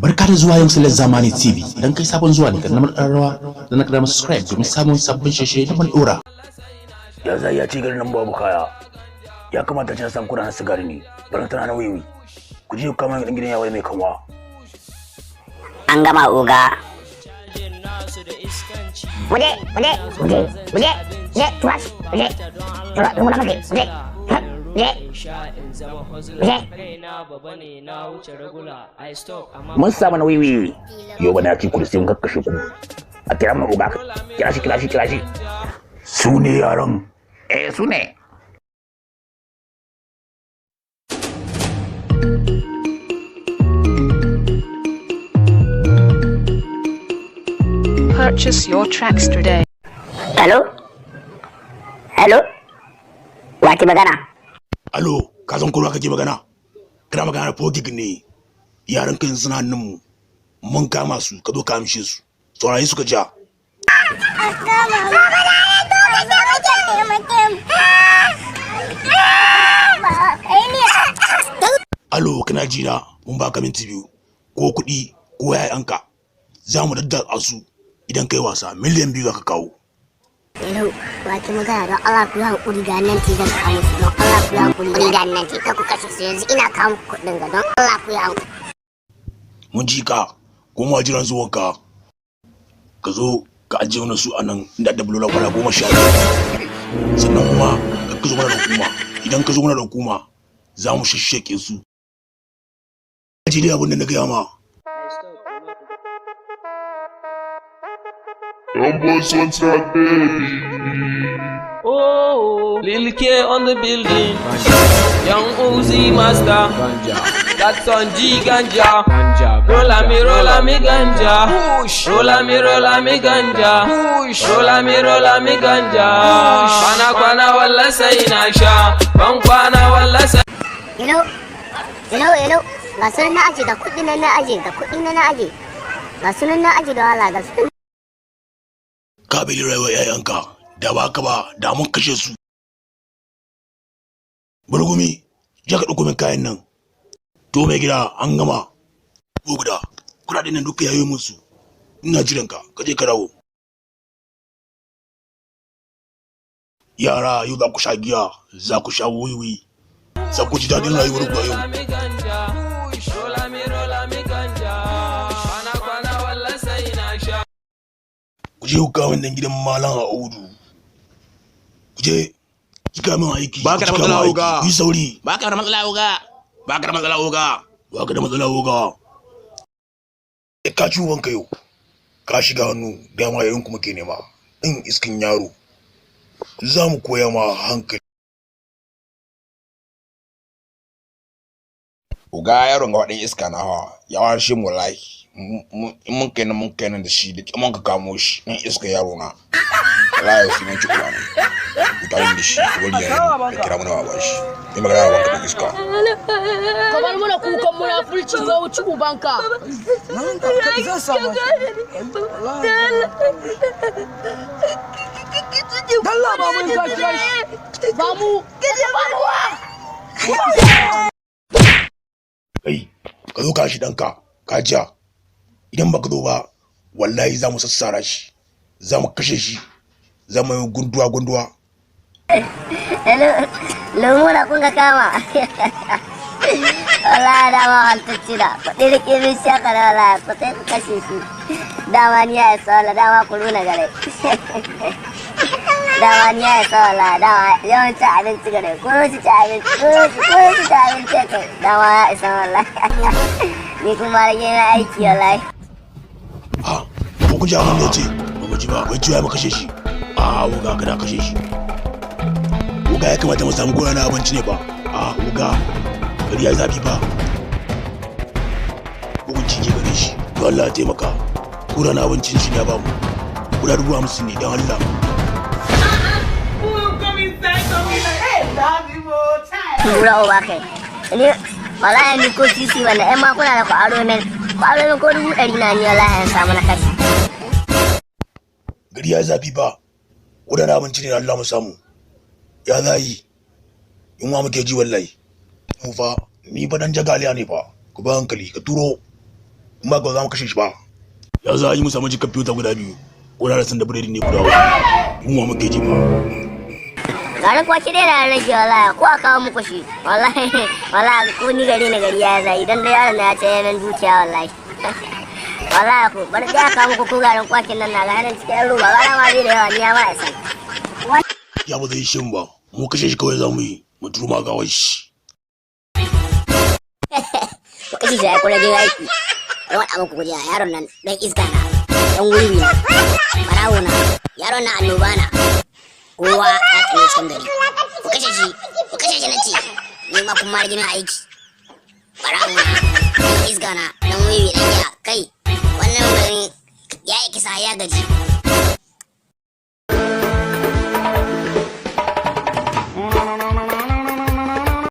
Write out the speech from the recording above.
Barka da zuwa yin CELE Zamani TV. Idan kai sabon zuwa ne ka namar rawa da na kada subscribe domin samun sabbin shirye da ban dora. Ya zai ya ci garin nan babu kaya. Ya kamata can san kuna na sigari ne. Barin tana na wiwi. Ku je ku kama gidan yawa mai kanwa. An gama oga. Muje, tuwas, muna muje. Mun samu na wiwi. Yau bana ci kursi mun kakkashe ku. A kira mu uba. Kira shi. Su ne yaran. Su ne. Purchase your tracks today. Hello? Wa ke magana? Alo, ka san kowa kake magana? Kana magana da Fogig ne. Yaran kan suna hannun mu. Mun kama su, ka zo ka amshe su. Saurayi suka ja. Alo, kana ji na? Mun baka minti biyu. Ko kuɗi ko yayanka. Za mu daddatsa su idan kai wasa miliyan 2 zaka kawo. Hello, wa ke magana don Allah ku yi hankuri ga nan ti zan kawo su don Allah ku yi hankuri ga nan ti ka ku kashe su yanzu ina kawo kuɗin ga don Allah ku yi hankuri. Mun ji ka, kuma jiran zuwan ka. Ka zo ka ajiye wani su a nan inda da bulola kwana 15. Sannan kuma ka zo mana da hukuma. Idan ka zo mana da hukuma za mu shashshake su. Aji dai abin da na gaya ma. Almost one shot, baby. Oh, Lil K on the building. Young Uzi Master. That's on G Ganja. Rolla me ganja. Rolla me ganja. Rolla me ganja. Kwana walla sai na sha. Ban kwana walla sai. Hello. Ga sunan na aje ga kuɗin na aje ga sunan na aje da wala ga sunan. Ka bi rayuwar yayanka da ba ka ba da mun kashe su. Burgumi, je ka ɗauko min kayan nan. To mai gida an gama. Ko guda, kuɗaɗen nan duka yayi musu. Ina jiran ka je ka dawo. Yara yau za ku sha giya, za ku sha wiwi. Za ku ji daɗin rayuwar ku yau. Ku je ku kawo wannan gidan malam a Audu. Ku je ki kawo min aiki. Ba ka da matsala oga. Ku yi sauri. Ba ka da matsala oga. Ka ci wanka yau. Ka shiga hannu dama yayin kuma ke nema. In iskin yaro. Za mu koya ma hankali. Oga yaron ga waɗin iska na hawa. Yawan shi mu wallahi. Mun kai nan da shi da mun ka kamo shi in iska yaro na. Wallahi sai mun ci uba ne. Ku tawo da shi wani yayin da kira mu na baba shi. Ni magana wanka da iska. Kamar muna kukan munafurci zo wuci ubanka. Zan samu. Dalla ba mun ka kira shi. Ba mu. Kai, ka zo ka shi danka, ka ja. Idan baka zo ba, wallahi za mu sassara shi. Za mu kashe shi. Za mu yi gunduwa. Hello, na kun ga kama. Wallahi dama hantacci da kuɗi da ƙirin shaka da wallahi kuɗi ku kashe shi. Dama ni ya isa wallahi dama ku nuna gare. Dama ni ya isa wallahi dama yawancin abinci gare. Ko ci abinci kai. Dama ya isa wallahi. Ni kuma rage na aiki wallahi. Ko kun ji abin da ya ce? Ba mu ji ba, wai ciwa ya kashe shi. Wuga kada kashe shi. Wuga ya kamata mu samu gona na abinci ne ba. Wuga gari ya yi zafi ba. Bugun cinye gare shi. Don Allah ya taimaka. Gona na abincin shi ne ya bamu. Guda 50,000 ne don Allah. Tura uba kai. Ni wallahi ni ko sisi wanda ƴan makuna da ku aro min ko 100 na ni wallahi an samu na kashi. Gari ya zafi ba. Guda na abinci ne da Allah mu samu. Ya zayi. In wa muke ji wallahi. Mu fa ni fa dan jagaliya ne fa. Ku ba hankali ka turo in ba ka za mu kashe shi ba ya za a yi mu samu jikan fiyota guda biyu ko da san da biredi ne guda mu muke ji ba garin kwaki dai na rage wallahi ko a kawo muku shi wallahi ko ni gari na gari ya zai idan da yaron na ya ce yayin dukiya wallahi wallahi ko bar da kawo muku ko garin kwakin nan na ga nan cikin ruba ba ma bi da yawa ni ya ma isa ya ba zai shin ba mu kashe shi kawai za mu yi mu turma gawar shi ku kashe shi ya kula da aiki wani abu ku guji yaron nan dan iska na dan wuri na barawo na yaron na annoba na kowa ya tsaye cikin gari ku kashe shi na ce ni ma kuma rigina aiki barawo na dan iska na dan wuri dan ya kai wannan garin ya yi kisa ya gaji